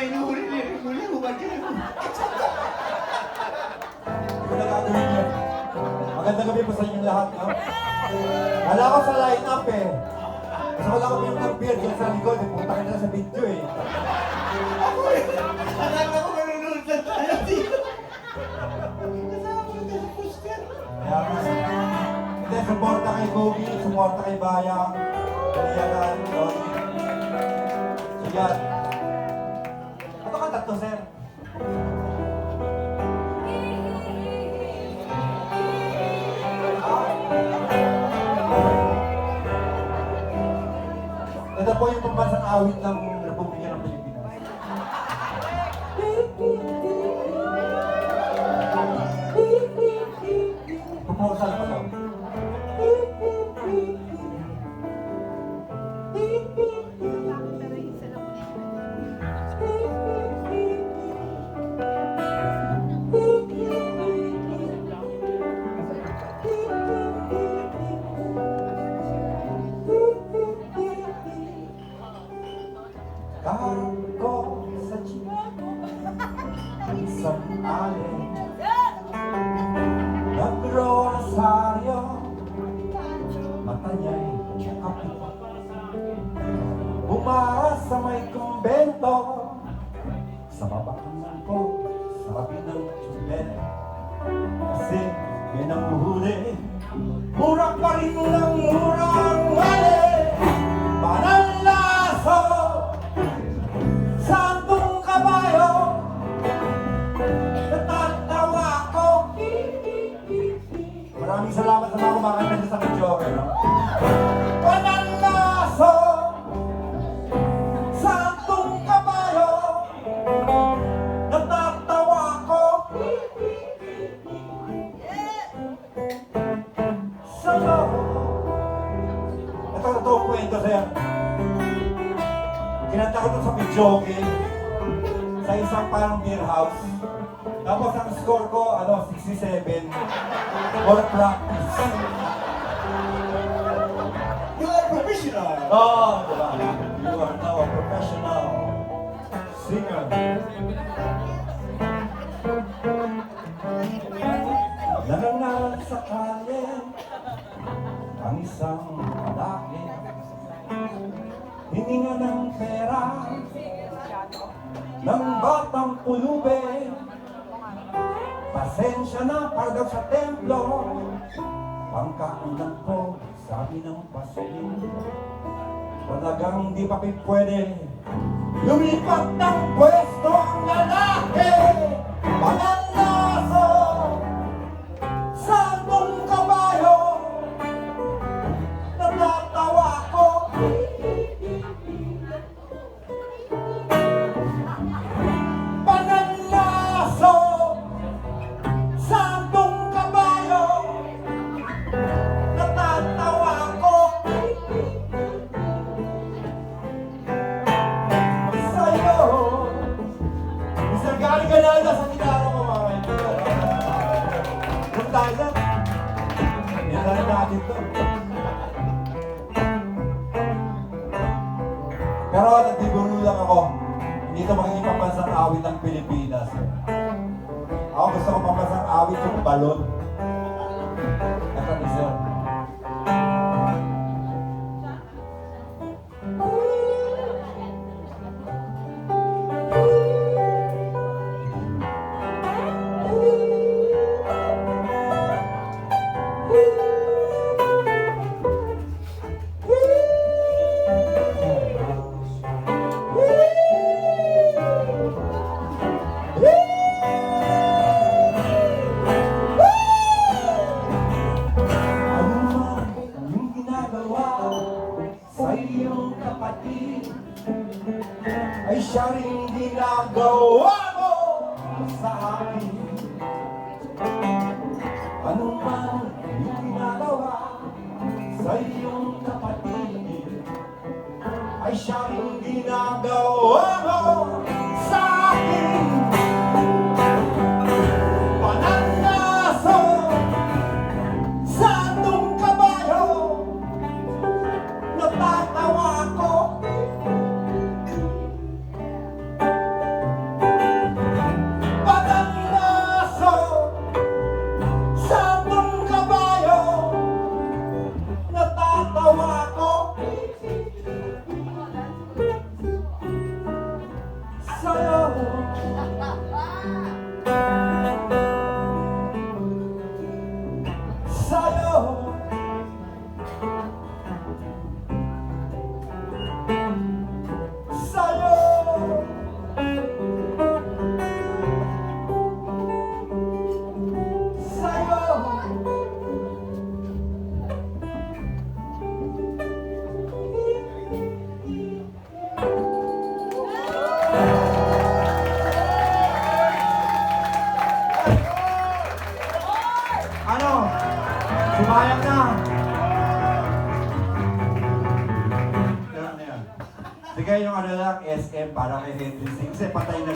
may inuhuli niya. Huli, hubad ka na. Ito na gagawin niya. Magandang gabi po sa inyong lahat, no? Wala ko sa line-up eh. Kasi wala ko yung nag-beer dyan sa likod. Punta ka na sa video eh. Ako eh. Akala ko manunood lang tayo dito. Kasama ko na sa poster. Kaya kasi, hindi, suporta kay Gobi, suporta kay Bayang, Kaliyagan, Tony. So yan. Ano ka tatlo, sir? Ito po yung pambansang awit ng Republika ng Pilipinas. Proposal pa daw. Kako sa Chicago, isang alin, nagro-rosaryo, mata niya'y kapit. Bumaras sa may kumbento, sa babaan ko, sa rabi ng tubel. Kasi may nanguhuli, mura pa rin ng murang mali. Panalaso, santong kabayo, natatawa ko. Maraming salamat sa mga kumakanta sa video, no? Panalaso, santong kabayo, natatawa ko. Salo. Ito ang kwento sa'yo. Kinanta ko ito sa Pijoke, sa isang parang beer house. Tapos ang score ko, 67 for practice. You are professional. Oh, diba? You are now a professional singer. Nanangal sa kalye ang isang lalaki, hininga ng pera ng batang pulube. Pasensya na para daw sa templo, pangkain lang po, sabi ng pasilin. Talagang di pa pwede lumipat ng pwesto ang lalaki. Panalaso, santong kabayo, natatawa ko. Panalaso, santong kabayo, natatawa ko. Sa'yo, isang galing-galala sa gitara mo, mga kaibigan. Kung tayo na, yan na rin natin to. Pero nagtiburo lang ako. Hindi ito magiging pambansang awit ng Pilipinas. Ako gusto ko pambansang awit yung balon. Ito ni sir. Ano man yung ginagawa sa iyong kapatid, ay siya rin ginagawa mo sa akin. Ano man yung ginagawa sa iyong kapatid, ay siya rin ginagawa mo sa akin. Pananaso, santong kabayo, natatawa ko. para kay Henry Singh. Kasi patay na